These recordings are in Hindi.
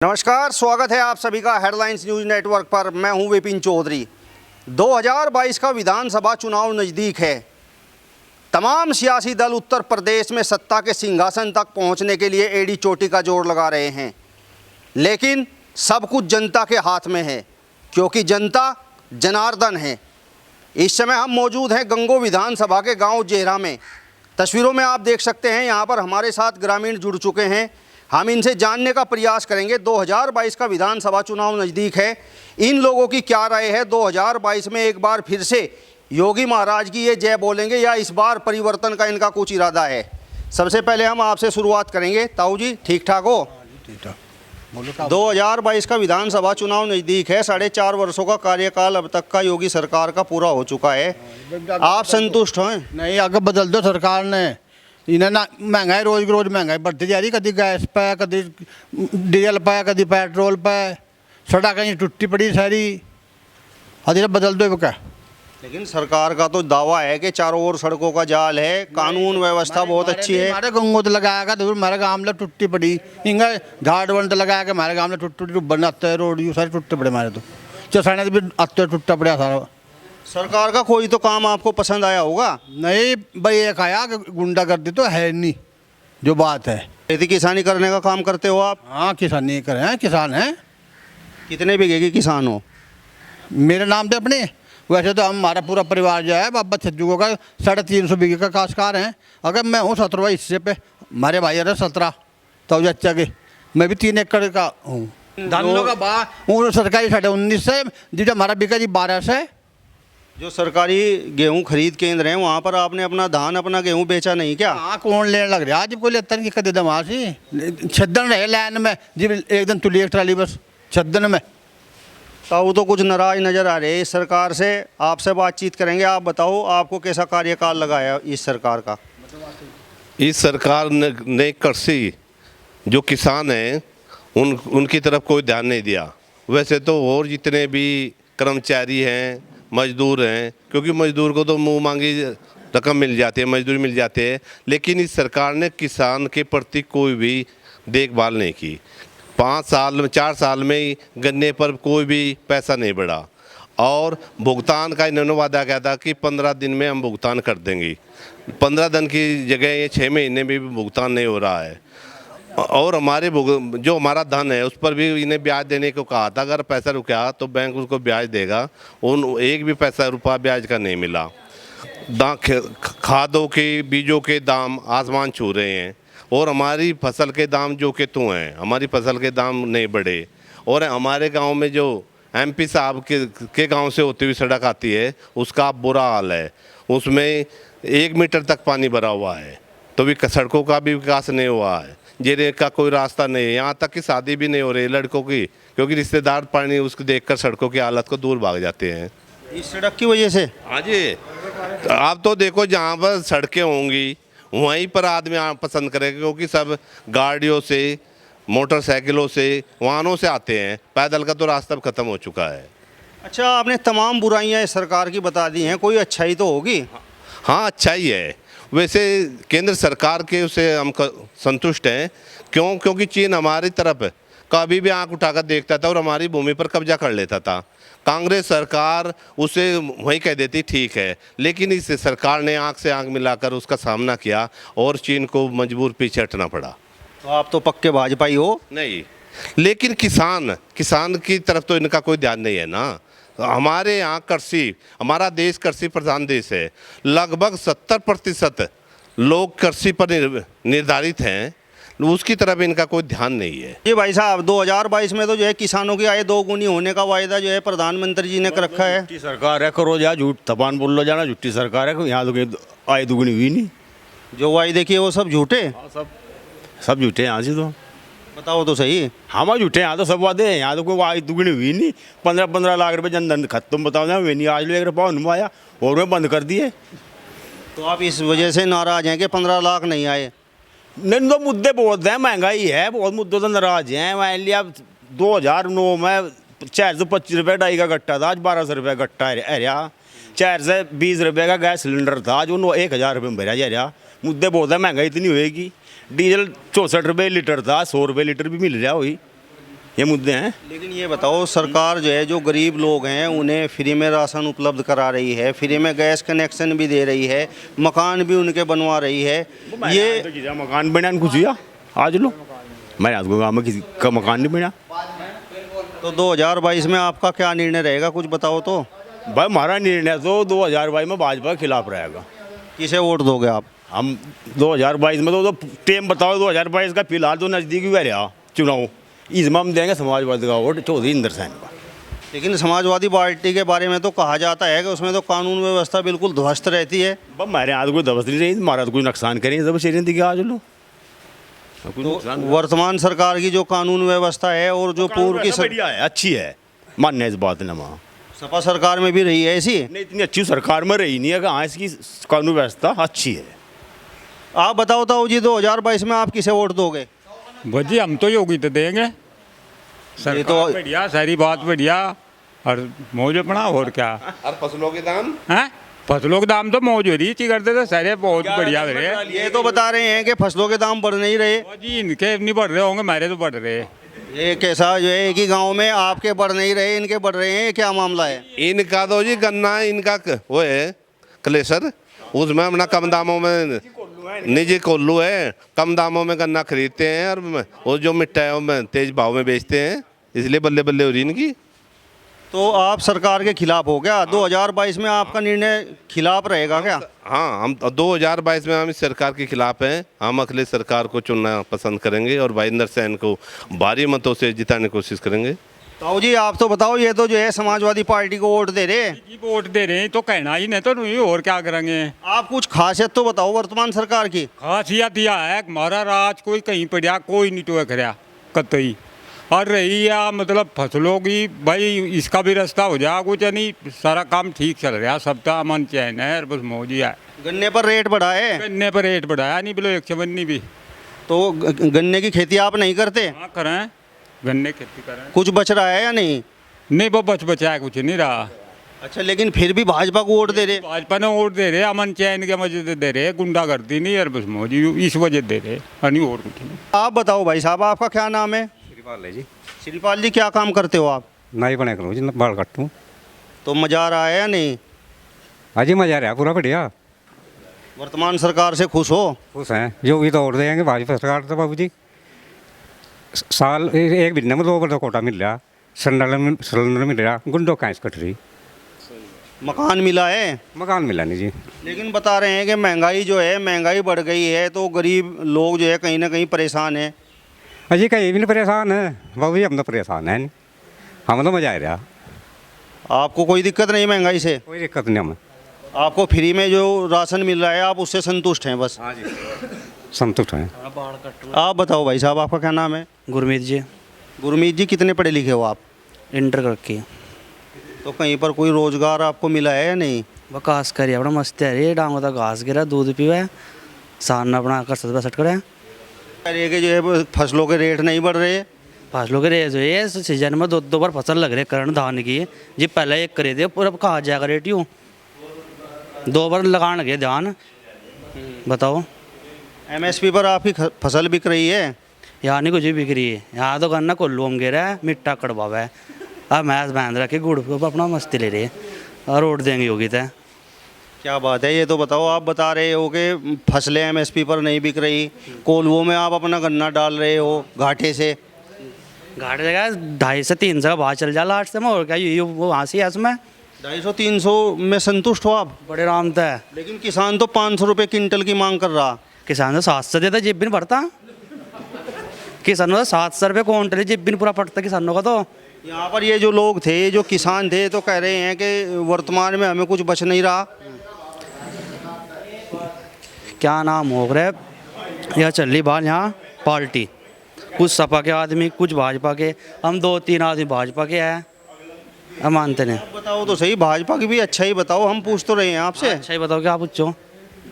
नमस्कार, स्वागत है आप सभी का हेडलाइंस न्यूज नेटवर्क पर। मैं हूं विपिन चौधरी। 2022 का विधानसभा चुनाव नज़दीक है। तमाम सियासी दल उत्तर प्रदेश में सत्ता के सिंहासन तक पहुंचने के लिए एड़ी चोटी का जोर लगा रहे हैं, लेकिन सब कुछ जनता के हाथ में है, क्योंकि जनता जनार्दन है। इस समय हम मौजूद हैं गंगो विधानसभा के गाँव जेहरा में। तस्वीरों में आप देख सकते हैं, यहाँ पर हमारे साथ ग्रामीण जुड़ चुके हैं। हम इनसे जानने का प्रयास करेंगे। 2022 का विधानसभा चुनाव नज़दीक है, इन लोगों की क्या राय है। 2022 में एक बार फिर से योगी महाराज की ये जय बोलेंगे या इस बार परिवर्तन का इनका कुछ इरादा है। सबसे पहले हम आपसे शुरुआत करेंगे। ताऊ जी, ठीक ठाक हो? ठीक ठाक। 2022 का विधानसभा चुनाव नज़दीक है। 4.5 वर्षों का कार्यकाल अब तक का योगी सरकार का पूरा हो चुका है। आप संतुष्ट हैं? नहीं, आगे बदल दो सरकार ने। इन्हें ना महंगाई रोज रोज महंगाई बढ़ती जा रही, कभी गैस पे, कभी डीजल पे, कभी पेट्रोल पे। सड़क कहीं टूटी पड़ी सारी। अरे बदल दो क्या। लेकिन सरकार का तो दावा है कि चारों ओर सड़कों का जाल है, कानून व्यवस्था बहुत अच्छी है। हमारे गंगो तो लगाया था, हमारे गाँव में टूटी पड़ी। इंगे घाट वन तो लगाया कि हमारे गाँव में टूटी बनाते हैं रोड, यू सारे टूटे पड़े हमारे। तो चौसाने भी आते टूटा पड़ा सारा। सरकार का कोई तो काम आपको पसंद आया होगा? नहीं भाई, एक आया कि गुंडागर्दी तो है नहीं, जो बात है। खेती किसानी करने का काम करते हो आप? हाँ, किसानी कर रहे हैं, किसान हैं। कितने बीघे के किसान हो? मेरे नाम पे अपने, वैसे तो हमारा पूरा परिवार जो है बाबा छज्जू का 350 बीघे का काश्तकार हैं। अगर मैं हूँ 17वां हिस्से पे, हमारे भाई अरे 17 तो अच्छा के, मैं भी 3 एकड़ का हूँ। धानों का बा हूँ सरकारी 19.5 से, जिसका हमारा बीघा जी 12 से। जो सरकारी गेहूं खरीद केंद्र हैं, वहाँ पर आपने अपना धान अपना गेहूं बेचा नहीं क्या? हाँ, कौन लेने लग रहा है आज? कोई लेता नहीं कदे दमा से छद्दन रहे लाइन में जी, एक दिन तुली एक ट्राली बस छद्दन में। ताऊ तो कुछ नाराज नज़र आ रहे हैं इस सरकार से। आपसे बातचीत करेंगे। आप बताओ, आपको कैसा कार्यकाल लगाया इस सरकार का? इस सरकार ने कृषि जो किसान हैं उनकी तरफ कोई ध्यान नहीं दिया। वैसे तो और जितने भी कर्मचारी हैं, मजदूर हैं, क्योंकि मजदूर को तो मुंह मांगी रकम मिल जाती है, मजदूरी मिल जाती है, लेकिन इस सरकार ने किसान के प्रति कोई भी देखभाल नहीं की। 4 साल में ही गन्ने पर कोई भी पैसा नहीं बढ़ा, और भुगतान का इन्होंने वादा किया था कि 15 दिन में हम भुगतान कर देंगे। 15 दिन की जगह ये 6 महीने में भी भुगतान नहीं हो रहा है। और हमारे जो हमारा धन है उस पर भी इन्हें ब्याज देने को कहा था। अगर पैसा रुका तो बैंक उसको ब्याज देगा, उन एक भी पैसा रुपया ब्याज का नहीं मिला। खादों के, बीजों के दाम आसमान छू रहे हैं, और हमारी फसल के दाम जो कि तो हैं, हमारी फसल के दाम नहीं बढ़े। और हमारे गांव में जो MP साहब के गांव से होती हुई सड़क आती है, उसका बुरा हाल है। उसमें 1 मीटर तक पानी भरा हुआ है, तो भी सड़कों का भी विकास नहीं हुआ है। जेरे का कोई रास्ता नहीं है, यहाँ तक कि शादी भी नहीं हो रही लड़कों की, क्योंकि रिश्तेदार पानी उसको देखकर सड़कों की हालत को दूर भाग जाते हैं इस सड़क की वजह से। हाँ जी, आप तो देखो जहाँ पर सड़कें होंगी वहीं पर आदमी पसंद करेगा, क्योंकि सब गाड़ियों से, मोटरसाइकिलों से, वाहनों से आते हैं। पैदल का तो रास्ता ख़त्म हो चुका है। अच्छा, आपने तमाम बुराइयां इस सरकार की बता दी हैं, कोई अच्छाई तो होगी? हाँ, अच्छा ही है। वैसे केंद्र सरकार के उसे हम संतुष्ट हैं। क्योंकि चीन हमारी तरफ कभी भी आंख उठाकर देखता था और हमारी भूमि पर कब्जा कर लेता था। कांग्रेस सरकार उसे वही कह देती ठीक है, लेकिन इस सरकार ने आंख से आंख मिलाकर उसका सामना किया और चीन को मजबूर पीछे हटना पड़ा। तो आप तो पक्के भाजपाई हो? नहीं, लेकिन किसान की तरफ तो इनका कोई ध्यान नहीं है ना। हमारे यहाँ कृषि, हमारा देश कृषि प्रधान देश है। लगभग 70% लोग कृषि पर निर्धारित हैं, उसकी तरफ इनका कोई ध्यान नहीं है। जी भाई साहब, 2022 में तो जो है किसानों की आय 2 गुनी होने का वायदा जो है प्रधानमंत्री जी ने कर रखा है। झूठी सरकार है, करो या झूठ तबान बोल लो जाना, झूठी सरकार है। यहाँ तो आय दुगनी हुई नहीं। जो वायदे किए वो सब झूठे? हाँ, सब झूठे यहाँ से। तो बताओ तो सही। हम झूठे यहाँ तो सब वादे हैं। यहाँ तो कोई आय दुगनी हुई नहीं। 15-15 लाख रुपए जनधन खत्म, बताओ ना। वे नहीं आज ले रुपया आया और वे बंद कर दिए। तो आप इस वजह से नाराज हैं कि 15 लाख नहीं आए? नहीं, तो मुद्दे बहुत हैं, महंगाई है, बहुत मुद्दों से नाराज हैं। मान लिया 2009 में 425 रुपये डाई का गट्टा था, आज 1200 रुपये गट्टा है रहा। 420 रुपये का गैस सिलेंडर था, आज उन्होंने 1000 रुपये में भरा जा रहा। मुद्दे बहुत है, महंगाई इतनी होएगी। डीजल 64 रुपये लीटर था, 100 रुपये लीटर भी मिल रहा हुई। ये मुद्दे हैं। लेकिन ये बताओ, सरकार जो है, जो गरीब लोग हैं उन्हें फ्री में राशन उपलब्ध करा रही है, फ्री में गैस कनेक्शन भी दे रही है, मकान भी उनके बनवा रही है। ये मकान बना कुछ हुआ आज लो, मैं आज गाँव में किसी का मकान नहीं बना। तो 2022 में आपका क्या निर्णय रहेगा, कुछ बताओ तो। भाई हमारा निर्णय तो 2022 में भाजपा के खिलाफ रहेगा। किसे वोट दोगे आप? हम 2022 में तो टेम बताओ, 2022 का फिलहाल तो नज़दीक हुआ रहा चुनाव, इसमें हम देंगे समाजवादी का वोट, चौधरी इंदर सैन का। लेकिन समाजवादी पार्टी के बारे में तो कहा जाता है कि उसमें तो कानून व्यवस्था बिल्कुल ध्वस्त रहती है। बस हमारे हाथ कोई दबस नहीं रही, हमारा तो कोई नुकसान करेंगे जब शेरें दिखे आज लो। तो वर्तमान सरकार की जो कानून व्यवस्था है और जो पूर्व की बढ़िया है, अच्छी है, मानने इस बात ने माँ सपा सरकार में भी रही है ऐसी। नहीं, इतनी अच्छी सरकार में रही नहीं है कि हाँ इसकी कानून व्यवस्था अच्छी है। आप बताओ ताऊ जी, 2022 में आप किसे वोट दोगे? जी हम तो योगी तो देंगे, सरकार तो- बढ़िया, सारी बात बढ़िया और मौज अपना, और क्या और फसलों के दाम है। फसलों के दाम तो मौज हो रही थी करते थे सारे, बहुत बढ़िया हो रहे। ये तो बता रहे हैं कि फसलों के दाम बढ़ नहीं रहे। जी इनके नहीं बढ़ रहे होंगे, मेरे तो बढ़ रहे। ये कैसा जो है, एक ही गांव में आपके बढ़ नहीं रहे, इनके बढ़ रहे हैं, ये क्या मामला है? इनका तो जी गन्ना इनका वो है क्लेशर, उसमें अपना कम दामों में निजी कोल्लू है, कम दामों में गन्ना खरीदते हैं और वो जो मिट्टा है वो तेज भाव में बेचते हैं, इसलिए बल्ले बल्ले हो रही इनकी। तो आप सरकार के खिलाफ हो क्या? 2022 में आपका निर्णय खिलाफ रहेगा क्या? हाँ, हम 2022 में हम इस सरकार के खिलाफ हैं, हम अखिलेश सरकार को चुनना पसंद करेंगे और भाईंदर सैन को भारी मतों से जिताने की कोशिश करेंगे। ताऊ जी आप तो बताओ, ये तो जो है समाजवादी पार्टी को वोट दे रहे, जी वोट दे रहे हैं तो कहना ही नहीं तो नहीं, और क्या करेंगे। आप कुछ खासियत तो बताओ वर्तमान सरकार की। खासियत यह है कि हमारा राज कोई कहीं पड़ा, कोई नहीं टोक रहा कतई। और रही है मतलब फसलों की, भाई इसका भी रास्ता हो जाए कुछ, नहीं सारा काम ठीक चल रहा, सबका अमन चैन है, बस मौज ही है। गन्ने पर रेट बढ़ा है, गन्ने पर रेट बढ़ाया नहीं, बोलो 154 भी। तो गन्ने की खेती आप नहीं करते? हाँ करें, गन्ने खेती करें। कुछ बच रहा है या नहीं? नहीं वो बचा है, कुछ नहीं रहा। अच्छा, लेकिन फिर भी भाजपा को वोट दे रहे। भाजपा ने वोट दे रहे, अमन चैन के वजह दे रहे, गुंडागर्दी नहीं, और बस मौजी इस वजह दे रहे, और नहीं और कुछ नहीं। आप बताओ भाई साहब, आपका क्या नाम है? श्रीपाल है जी। श्रीपाल जी, क्या काम करते हो आप? नाई बना करूँ जी, बाल काटूँ। तो मजा आ रहा है या नहीं? अजी मजा आ रहा पूरा बढ़िया। वर्तमान सरकार से खुश हो? खुश हैं, जो भी तो और देंगे भाजपा सरकार तो बाबू जी। साल एक महीने में 2 बार तो कोटा मिल रहा, सिलेंडर मिल रहा, गुंडों कैंस कट रही, मकान मिला है? मकान मिला नहीं जी। लेकिन बता रहे हैं कि महंगाई जो है, महंगाई बढ़ गई है, तो गरीब लोग जो है कहीं ना कहीं परेशान है। अजी कहीं भी नहीं परेशान है बाबू जी, हम तो परेशान है नहीं, हम तो मजा आ रहा, आपको कोई दिक्कत नहीं महंगाई से? कोई दिक्कत नहीं हमें। आपको फ्री में जो राशन मिल रहा है आप उससे संतुष्ट हैं बस? हाँ जी, संतुष्ट हैं। आप बताओ भाई साहब, आपका क्या नाम है? गुरमीत जी, गुरमीत जी, कितने पढ़े लिखे हो आप? इंटर कर रखी है। तो कहीं पर कोई रोजगार आपको मिला है या नहीं? बकास करिए अपना मस्त है रे, डांगो तक घास गिरा, दूध पीवा, सान अपना कर सकता सट करे। अरे कि जो है फसलों के रेट नहीं बढ़ रहे। फसलों के रेट जो है इस सीजन में 2 बार फसल लग रहे करण धान की जी, पहले एक करे थे पूरा कहाँ जाएगा रेट यूँ, 2 बार लगाने लगे ध्यान। बताओ एमएसपी पर आपकी फसल बिक रही है? यहाँ नहीं कुछ भी बिक रही है, यहाँ तो करना कोल्लू हम गिरा है, मिट्टा कड़वावा है, अब मैच बांध रखे गुड़ को अपना मस्ती ले रही है, और रोड देंगे होगी तय। क्या बात है, ये तो बताओ। आप बता रहे हो कि फसलें एमएसपी पर नहीं बिक रही, कोल्हुओं में आप अपना गन्ना डाल रहे हो घाटे से। घाटे जगह 250 से 300 का भाव चल जा लास्ट से में, और क्या ये वो वहाँ से इसमें 250-300 में संतुष्ट हो आप? बड़े आराम था। लेकिन किसान तो 500 रुपये क्विंटल की मांग कर रहा। किसान तो 700 देता, जेब भी नहीं भरता। किसानों का 700 रुपये क्विंटल, जेब भी नहीं पूरा पड़ता किसानों का। तो यहाँ पर ये जो लोग थे, जो किसान थे, तो कह रहे हैं कि वर्तमान में हमें कुछ बच नहीं रहा। क्या नाम हो रहा है, यह चल रही बात यहाँ पार्टी, कुछ सपा के आदमी, कुछ भाजपा के, हम 2-3 आदमी भाजपा के हैं, हम मानते नहीं। बताओ तो सही, भाजपा की भी अच्छा ही बताओ, हम पूछ तो रहे हैं आपसे। अच्छा ही बताओ, क्या पूछो।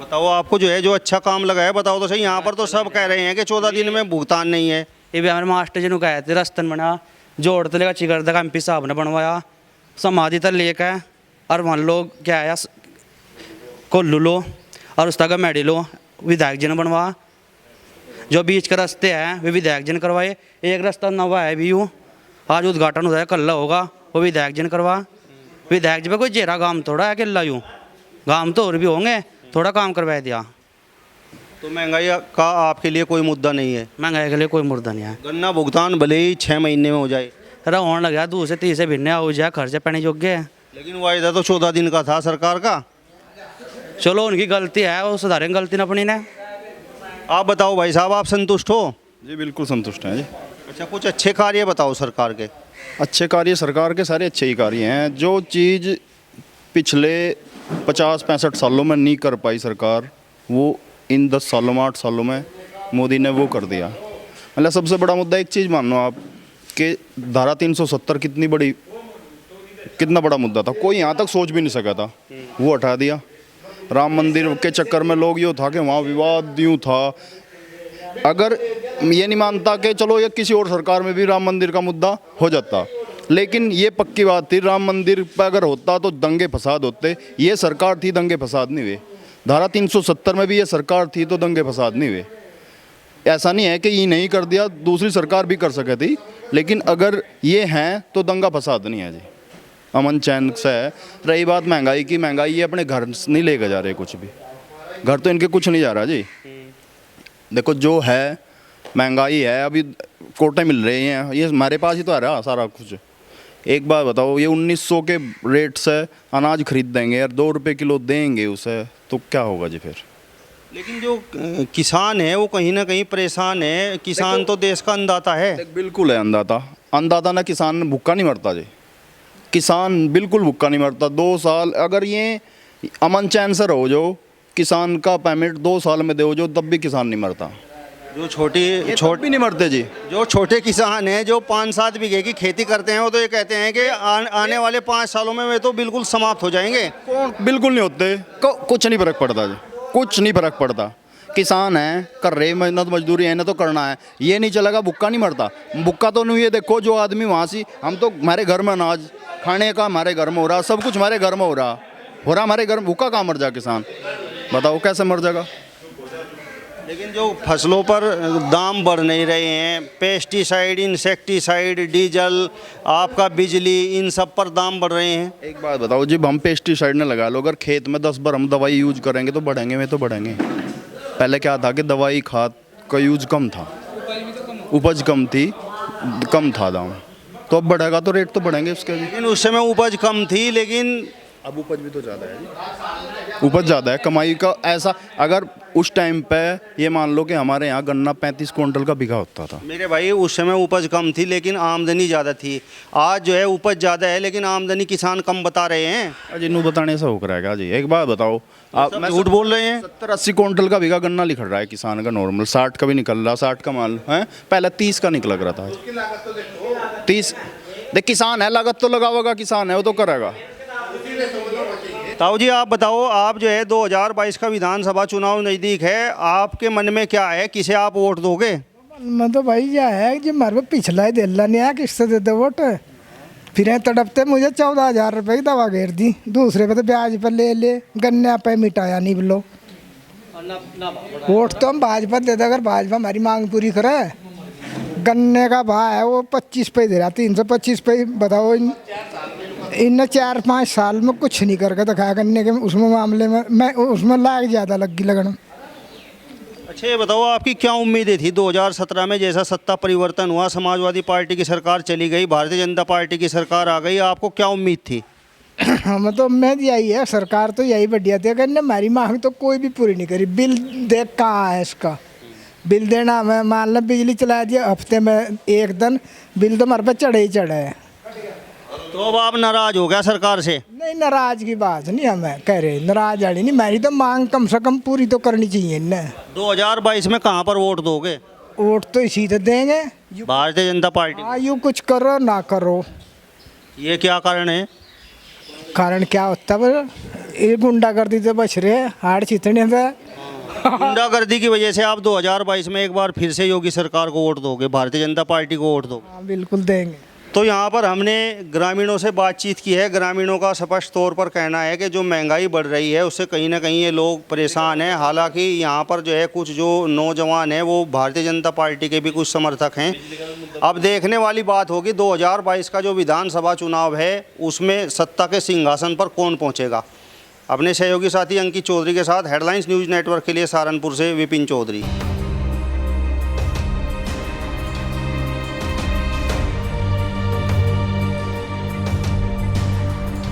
बताओ आपको जो है, जो अच्छा काम लगा है बताओ तो सही। यहाँ पर तो सब कह रहे हैं कि 14 दिन में भुगतान नहीं है। ये भी हमारे मास्टर जी ने कहे थे, रस्तन बना जोड़ तले का चिकर का MP साहब ने बनवाया, समाधि तक लेकर, और मान लो क्या आया कोल्लू लो, और उस तक मेडी लो विधायक जी ने बनवा, जो बीच के रास्ते हैं वे विधायक जी ने करवाए। एक रास्ता नवा है भी यूँ, आज उद्घाटन हो जाए कल होगा, वो विधायक जी ने करवा। विधायक जी पे कोई जेरा काम थोड़ा है अकेला यूँ, काम तो और भी होंगे, थोड़ा काम करवा दिया। तो महंगाई का आपके लिए कोई मुद्दा नहीं है? महंगाई के लिए कोई मुद्दा नहीं है। गन्ना भुगतान भले ही 6 महीने में हो जाए, अरे होने लग गया 2 से 3 से भिन्न हो जाए, खर्च पैने योग्य है। लेकिन वायदा तो 14 दिन का था सरकार का। चलो उनकी गलती है, वो सुधारेंगे गलती न अपनी ने। आप बताओ भाई साहब, आप संतुष्ट हो? जी बिल्कुल संतुष्ट हैं जी। अच्छा, कुछ अच्छे कार्य बताओ सरकार के। अच्छे कार्य सरकार के सारे अच्छे ही कार्य हैं। जो चीज़ पिछले 50-65 सालों में नहीं कर पाई सरकार, वो इन 10 सालों में 8 सालों में मोदी ने वो कर दिया। मतलब सबसे बड़ा मुद्दा एक चीज़ मान लो आप कि धारा 370 कितना बड़ा मुद्दा था, कोई यहाँ तक सोच भी नहीं सका था, वो हटा दिया। राम मंदिर के चक्कर में लोग यूँ था कि वहाँ विवाद यूँ था। अगर ये नहीं मानता कि चलो ये किसी और सरकार में भी राम मंदिर का मुद्दा हो जाता, लेकिन ये पक्की बात थी राम मंदिर पर अगर होता तो दंगे फसाद होते। ये सरकार थी, दंगे फसाद नहीं हुए। धारा 370 में भी ये सरकार थी तो दंगे फसाद नहीं हुए। ऐसा नहीं है कि ये नहीं कर दिया, दूसरी सरकार भी कर सके थी, लेकिन अगर ये हैं तो दंगा फसाद नहीं है जी, अमन चैन से है। रही बात महंगाई की, महंगाई ये अपने घर नहीं लेकर जा रहे कुछ भी, घर तो इनके कुछ नहीं जा रहा जी। देखो जो है महंगाई है, अभी कोटे मिल रहे हैं, ये हमारे पास ही तो आ रहा सारा कुछ। एक बात बताओ, ये 1900 के रेट से अनाज खरीद देंगे यार, 2 रुपये किलो देंगे उसे, तो क्या होगा जी फिर? लेकिन जो किसान है वो कहीं ना कहीं परेशान है। किसान तो देश का अन्नदाता है। बिल्कुल है अन्नदाता। अन्नदाता ना किसान भूखा नहीं मरता जी, किसान बिल्कुल भूखा नहीं मरता। 2 साल अगर ये अमन चैन से रहो, जो किसान का पेमेंट 2 साल में दो जो, तब भी किसान नहीं मरता। जो छोट भी नहीं मरते जी। जो छोटे किसान हैं जो 5-7 बीघे की खेती करते हैं, वो तो ये कहते हैं कि आने वाले 5 सालों में वे तो बिल्कुल समाप्त हो जाएंगे। कौन? बिल्कुल नहीं होते, कुछ नहीं फर्क पड़ता जी, कुछ नहीं फर्क पड़ता। किसान है, कर रहे मेहनत मजदूरी है ना, तो करना है। ये नहीं चलेगा, भुक्का नहीं मरता। भुक्का तो नहीं है। देखो जो आदमी वहाँ से, हम तो हमारे घर में अनाज खाने का हमारे घर में हो रहा, सब कुछ हमारे घर में हो रहा हमारे घर में, भूखा कहाँ मर जाए किसान? बताओ कैसे मर जाएगा? लेकिन जो फसलों पर दाम बढ़ नहीं रहे हैं, पेस्टिसाइड, इंसेक्टिसाइड, डीजल, आपका बिजली, इन सब पर दाम बढ़ रहे हैं। एक बात बताओ, जब हम पेस्टिसाइड ने लगा लो, अगर खेत में 10 बार हम दवाई यूज करेंगे तो बढ़ेंगे, वे तो बढ़ेंगे। पहले क्या था कि दवाई खाद का यूज कम था, उपज कम थी, कम था दाम, तो अब बढ़ेगा तो रेट तो बढ़ेंगे उसके भी। लेकिन उस समय उपज कम थी, लेकिन अब उपज भी तो ज़्यादा है, उपज ज़्यादा है, कमाई का ऐसा। अगर उस टाइम पे ये मान लो कि हमारे यहाँ गन्ना 35 क्विंटल का बिघा होता था मेरे भाई, उस समय उपज कम थी लेकिन आमदनी ज़्यादा थी। आज जो है उपज ज़्यादा है लेकिन आमदनी किसान कम बता रहे हैं। जिन्हों बताने से हो करेगा जी। एक बात बताओ, आप सब झूठ बोल रहे हैं। 70-80 क्विंटल का बिघा गन्ना निकल रहा है किसान का, नॉर्मल 60 का भी निकल रहा, 60 का माल है, पहले 30 का निकल रहा था। 30 देख, किसान है, लागत तो लगावेगा, किसान है वो तो करेगा। ताऊ जी आप बताओ, आप जो है 2022 का विधानसभा चुनाव नज़दीक है, आपके मन में क्या है, किसे आप वोट दोगे? मैं तो भाई यह है कि मेरे को पिछला ही दिल नहीं आया, किससे दे दे वोट। फिर तड़पते मुझे 14,000 रुपये की दवा घेर दी, दूसरे पे तो ब्याज पर ले गन्ने पे मिटाया नहीं बोलो। वोट तो हम भाजपा दे दे, अगर भाजपा हमारी मांग पूरी करे। गन्ने का भाव है वो 25 पे दे रहा, 325 पे। बताओ इन 4-5 साल में कुछ नहीं करके दिखाया गन्ने के उसमें मामले में। मैं उसमें लायक ज़्यादा लगी लगन। अच्छा ये बताओ, आपकी क्या उम्मीदें थी 2017 में? जैसा सत्ता परिवर्तन हुआ, समाजवादी पार्टी की सरकार चली गई, भारतीय जनता पार्टी की सरकार आ गई, आपको क्या उम्मीद थी? हमें तो उम्मीद यही है, सरकार तो यही बढ़िया थी। अगर हमारी मांग तो कोई भी पूरी नहीं करी। बिल देख कहाँ है इसका बिल देना? हमें मान लो बिजली चला दिया हफ्ते में 1 दिन, बिल तो हमारे पे चढ़े ही चढ़े है। तो अब आप नाराज हो गया सरकार से? नहीं, नाराज की बात नहीं, हमें कह रहे नाराज वाली नहीं। मेरी तो मांग कम से कम पूरी तो करनी चाहिए इन्हें। 2022 में कहाँ पर वोट दोगे? वोट तो इसी तो देंगे, भारतीय जनता पार्टी। हाँ, यूँ कुछ करो ना करो। ये क्या कारण है? कारण क्या होता है? ये गुंडागर्दी से बच रहे, हाड़ छितने से। गुंडागर्दी की वजह से आप 2022 में एक बार फिर से योगी सरकार को वोट दोगे, भारतीय जनता पार्टी को वोट दोगे? हाँ, बिल्कुल देंगे। तो यहाँ पर हमने ग्रामीणों से बातचीत की है। ग्रामीणों का स्पष्ट तौर पर कहना है कि जो महंगाई बढ़ रही है उससे कहीं ना कहीं ये लोग परेशान हैं। हालांकि यहाँ पर जो है कुछ जो नौजवान हैं वो भारतीय जनता पार्टी के भी कुछ समर्थक हैं। अब देखने वाली बात होगी 2022 का जो विधानसभा चुनाव है उसमें सत्ता के सिंहासन पर कौन पहुँचेगा। अपने सहयोगी साथी अंकित चौधरी के साथ हेडलाइंस न्यूज़ नेटवर्क के लिए सहारनपुर से विपिन चौधरी।